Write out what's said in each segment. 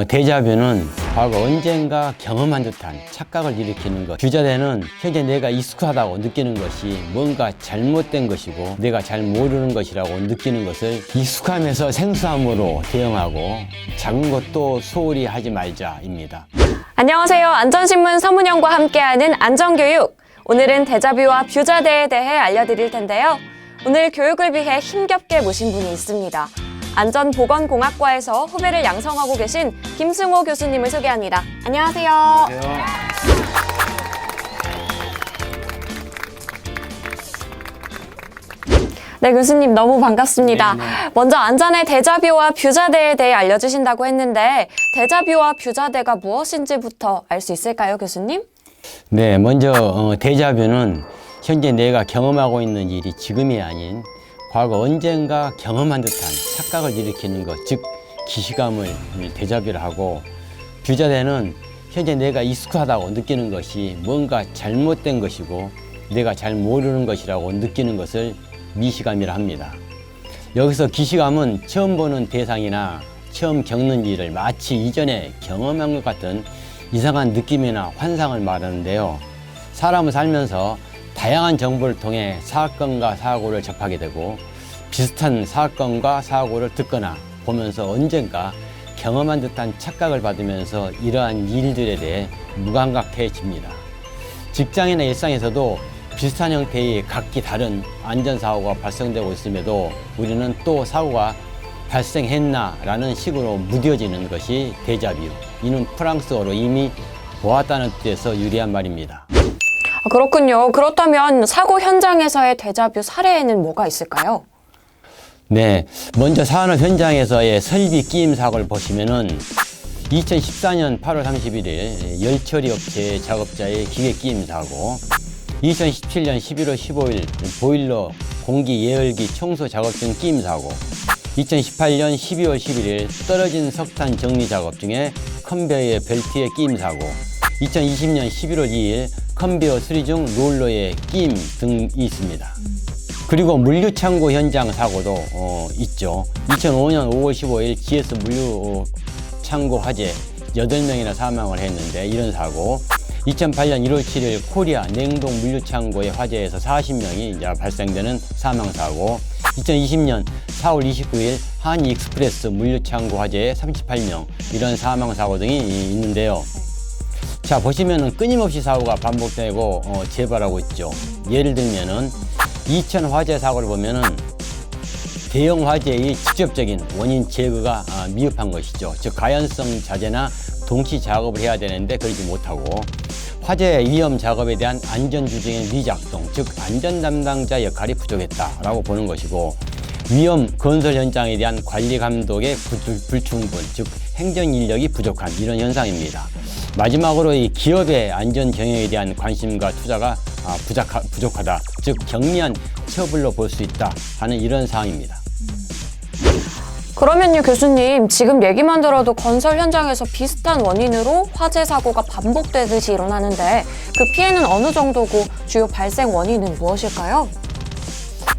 데자뷰는 과거 언젠가 경험한 듯한 착각을 일으키는 것. 규자대는 현재 내가 익숙하다고 느끼는 것이 뭔가 잘못된 것이고 내가 잘 모르는 것이라고 느끼는 것을 익숙함에서 생소함으로 대응하고 작은 것도 소홀히 하지 말자입니다. 안녕하세요. 안전신문 서문영과 함께하는 안전교육. 오늘은 데자뷰와 뷰자대에 대해 알려드릴 텐데요. 오늘 교육을 위해 힘겹게 모신 분이 있습니다. 안전보건공학과에서 후배를 양성하고 계신 김승호 교수님을 소개합니다. 안녕하세요. 안녕하세요. 네, 교수님 너무 반갑습니다. 네네. 먼저 안전의 데자뷰와 뷰자대에 대해 알려주신다고 했는데 데자뷰와 뷰자대가 무엇인지부터 알 수 있을까요, 교수님? 네, 먼저 데자뷰는 현재 내가 경험하고 있는 일이 지금이 아닌 과거 언젠가 경험한 듯한 착각을 일으키는 것, 즉 기시감을 데자뷰를 하고, 뷰자대는 현재 내가 익숙하다고 느끼는 것이 뭔가 잘못된 것이고 내가 잘 모르는 것이라고 느끼는 것을 미시감이라 합니다. 여기서 기시감은 처음 보는 대상이나 처음 겪는 일을 마치 이전에 경험한 것 같은 이상한 느낌이나 환상을 말하는데요. 사람은 살면서 다양한 정보를 통해 사건과 사고를 접하게 되고 비슷한 사건과 사고를 듣거나 보면서 언젠가 경험한 듯한 착각을 받으면서 이러한 일들에 대해 무감각해집니다. 직장이나 일상에서도 비슷한 형태의 각기 다른 안전사고가 발생되고 있음에도 우리는 또 사고가 발생했나 라는 식으로 무뎌지는 것이 데자뷰. 이는 프랑스어로 이미 보았다는 뜻에서 유래한 말입니다. 그렇군요. 그렇다면 사고 현장에서의 데자뷰 사례에는 뭐가 있을까요? 네, 먼저 산업 현장에서의 설비 끼임 사고를 보시면은 2014년 8월 31일 열처리 업체 작업자의 기계 끼임 사고, 2017년 11월 15일 보일러 공기 예열기 청소 작업 중 끼임 사고, 2018년 12월 11일 떨어진 석탄 정리 작업 중에 컨베이어 벨트의 끼임 사고, 2020년 11월 2일 컨베이어 수리 중 롤러의 끼임 등이 있습니다. 그리고 물류 창고 현장 사고도 있죠. 2005년 5월 15일 GS 물류 창고 화재 8명이나 사망을 했는데 이런 사고, 2008년 1월 7일 코리아 냉동 물류 창고의 화재에서 40명이 이제 발생되는 사망 사고, 2020년 4월 29일 한이 익스프레스 물류 창고 화재에 38명 이런 사망 사고 등이 있는데요. 자, 보시면은 끊임없이 사고가 반복되고 재발하고 있죠. 예를 들면은 이천 화재 사고를 보면은 대형 화재의 직접적인 원인 제거가 미흡한 것이죠. 즉 가연성 자재나 동시 작업을 해야 되는데 그러지 못하고, 화재 위험 작업에 대한 안전 규정의 미작동, 즉 안전 담당자 역할이 부족했다라고 보는 것이고, 위험 건설 현장에 대한 관리 감독의 불충분, 즉 행정 인력이 부족한 이런 현상입니다. 마지막으로 이 기업의 안전 경영에 대한 관심과 투자가 부족하다, 즉 경미한 처벌로 볼 수 있다 하는 이런 사항입니다. 그러면요, 교수님, 지금 얘기만 들어도 건설 현장에서 비슷한 원인으로 화재 사고가 반복되듯이 일어나는데 그 피해는 어느 정도고 주요 발생 원인은 무엇일까요?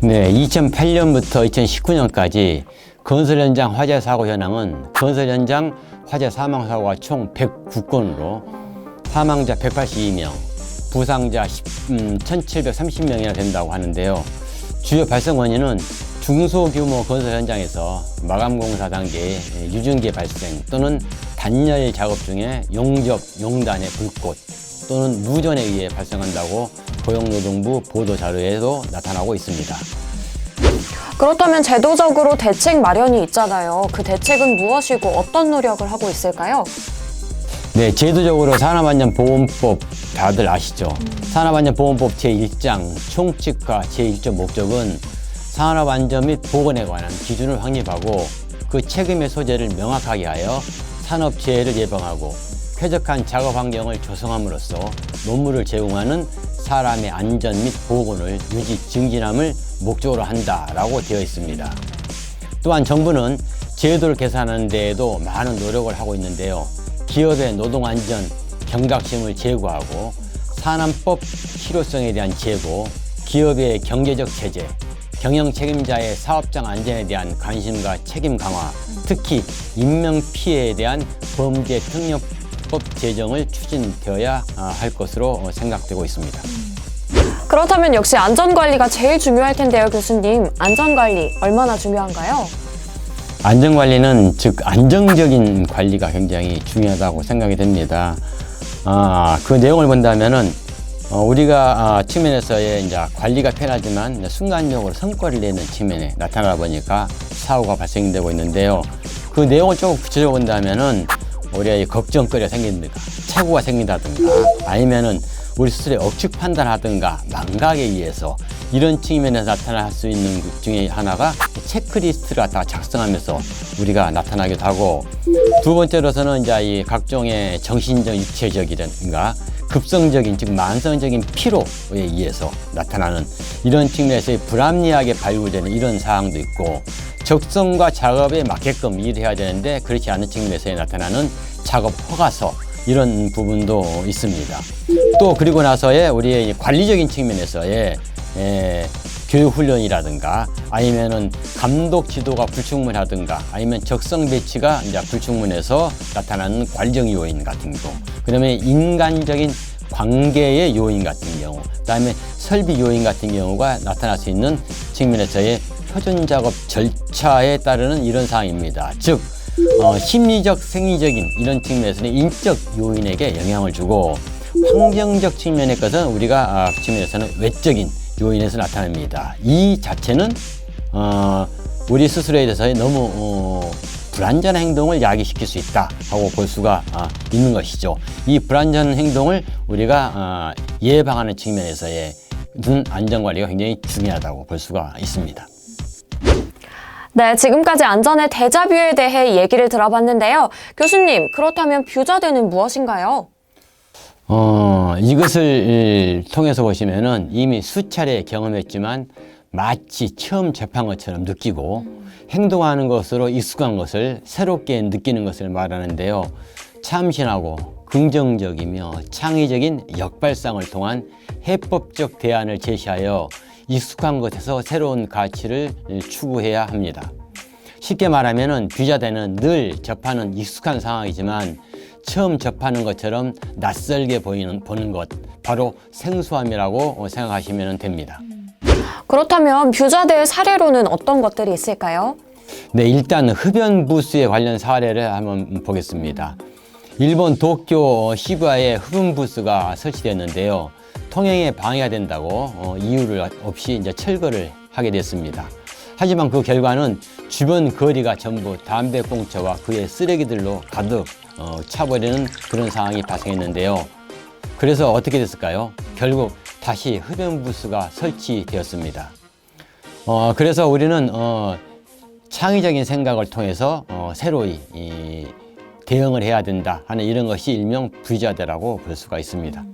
네, 2008년부터 2019년까지 건설 현장 화재 사고 현황은 건설 현장 화재 사망 사고가 총 109건으로 사망자 182명, 부상자 1,730명이나 된다고 하는데요. 주요 발생 원인은 중소규모 건설 현장에서 마감공사 단계의 유증기 발생 또는 단열 작업 중에 용접, 용단의 불꽃 또는 누전에 의해 발생한다고 고용노동부 보도자료에도 나타나고 있습니다. 그렇다면 제도적으로 대책 마련이 있잖아요. 그 대책은 무엇이고 어떤 노력을 하고 있을까요? 네, 제도적으로 산업안전보건법 다들 아시죠? 산업안전보건법 제1장 총칙과 제1조 목적은 산업안전 및 보건에 관한 기준을 확립하고 그 책임의 소재를 명확하게 하여 산업재해를 예방하고 쾌적한 작업 환경을 조성함으로써 노무를 제공하는 사람의 안전 및 보건을 유지, 증진함을 목적으로 한다라고 되어 있습니다. 또한 정부는 제도를 개선하는 데에도 많은 노력을 하고 있는데요. 기업의 노동안전, 경각심을 제고하고 산안법 실효성에 대한 제고, 기업의 경제적 제재, 경영 책임자의 사업장 안전에 대한 관심과 책임 강화, 특히 인명 피해에 대한 범죄 특례법 제정을 추진되어야 할 것으로 생각되고 있습니다. 그렇다면 역시 안전관리가 제일 중요할 텐데요, 교수님. 안전관리 얼마나 중요한가요? 안전관리는 즉 안정적인 관리가 굉장히 중요하다고 생각이 됩니다. 그 내용을 본다면은 우리가 측면에서의 이제 관리가 편하지만 이제 순간적으로 성과를 내는 측면에 나타나다 보니까 사고가 발생되고 있는데요. 그 내용을 조금 구체적으로 본다면은 우리가 걱정거리가 생긴다든가 착오가 생긴다든가 아니면은 우리 스스로의 억측 판단하든가 망각에 의해서 이런 측면에서 나타날 수 있는 것 중에 하나가 체크리스트를 다 작성하면서 우리가 나타나기도 하고, 두 번째로서는 이제 이 각종의 정신적, 육체적이라든가 급성적인 즉 만성적인 피로에 의해서 나타나는 이런 측면에서의 불합리하게 발굴되는 이런 사항도 있고, 적성과 작업에 맞게끔 일을 해야 되는데 그렇지 않은 측면에서 나타나는 작업 허가서 이런 부분도 있습니다. 또 그리고 나서의 우리의 관리적인 측면에서의 교육훈련이라든가 아니면은 감독 지도가 불충분하든가 아니면 적성 배치가 이제 불충분해서 나타나는 관리적 요인 같은 경우, 그다음에 인간적인 관계의 요인 같은 경우, 그다음에 설비 요인 같은 경우가 나타날 수 있는 측면에서의 표준 작업 절차에 따르는 이런 사항입니다. 즉 심리적, 생리적인 이런 측면에서는 인적 요인에게 영향을 주고, 환경적 측면의 것은 우리가 측면에서는 외적인 요인에서 나타납니다. 이 자체는 우리 스스로에 대해서 너무 불안전한 행동을 야기시킬 수 있다 하고 볼 수가 있는 것이죠. 이 불안전한 행동을 우리가 예방하는 측면에서의 안전관리가 굉장히 중요하다고 볼 수가 있습니다. 네, 지금까지 안전의 데자뷰에 대해 얘기를 들어봤는데요. 교수님, 그렇다면 뷰자대는 무엇인가요? 이것을 통해서 보시면은 이미 수차례 경험했지만 마치 처음 접한 것처럼 느끼고 행동하는 것으로 익숙한 것을 새롭게 느끼는 것을 말하는데요. 참신하고 긍정적이며 창의적인 역발상을 통한 해법적 대안을 제시하여 익숙한 것에서 새로운 가치를 추구해야 합니다. 쉽게 말하면은 뷰자대는 늘 접하는 익숙한 상황이지만 처음 접하는 것처럼 낯설게 보는 것, 바로 생소함이라고 생각하시면 됩니다. 그렇다면 뷰자대의 사례로는 어떤 것들이 있을까요? 네, 일단 흡연 부스에 관련 사례를 한번 보겠습니다. 일본 도쿄 시부야에 흡연 부스가 설치됐는데요. 통행에 방해가 된다고 이유를 없이 이제 철거를 하게 됐습니다. 하지만 그 결과는 주변 거리가 전부 담배꽁초와 그의 쓰레기들로 가득 차버리는 그런 상황이 발생했는데요. 그래서 어떻게 됐을까요? 결국 다시 흡연 부스가 설치되었습니다. 그래서 우리는 창의적인 생각을 통해서 새로이 대응을 해야 된다 하는 이런 것이 일명 뷰자대라고 볼 수가 있습니다.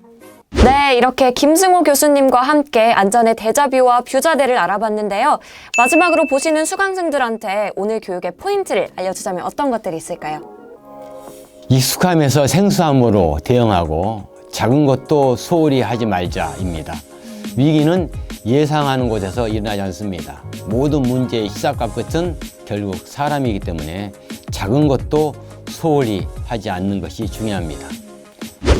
네, 이렇게 김승호 교수님과 함께 안전의 데자뷰와 뷰자대를 알아봤는데요. 마지막으로 보시는 수강생들한테 오늘 교육의 포인트를 알려주자면 어떤 것들이 있을까요? 익숙함에서 생소함으로 대응하고 작은 것도 소홀히 하지 말자입니다. 위기는 예상하는 곳에서 일어나지 않습니다. 모든 문제의 시작과 끝은 결국 사람이기 때문에 작은 것도 소홀히 하지 않는 것이 중요합니다.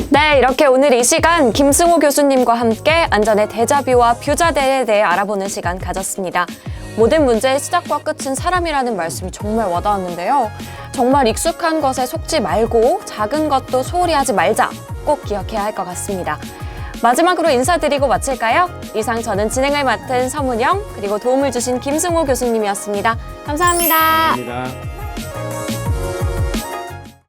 네, 이렇게 오늘 이 시간 김승호 교수님과 함께 안전의 데자뷰와 뷰자대에 대해 알아보는 시간 가졌습니다. 모든 문제의 시작과 끝은 사람이라는 말씀이 정말 와닿았는데요. 정말 익숙한 것에 속지 말고 작은 것도 소홀히 하지 말자, 꼭 기억해야 할 것 같습니다. 마지막으로 인사드리고 마칠까요? 이상 저는 진행을 맡은 서문영, 그리고 도움을 주신 김승호 교수님이었습니다. 감사합니다. 감사합니다.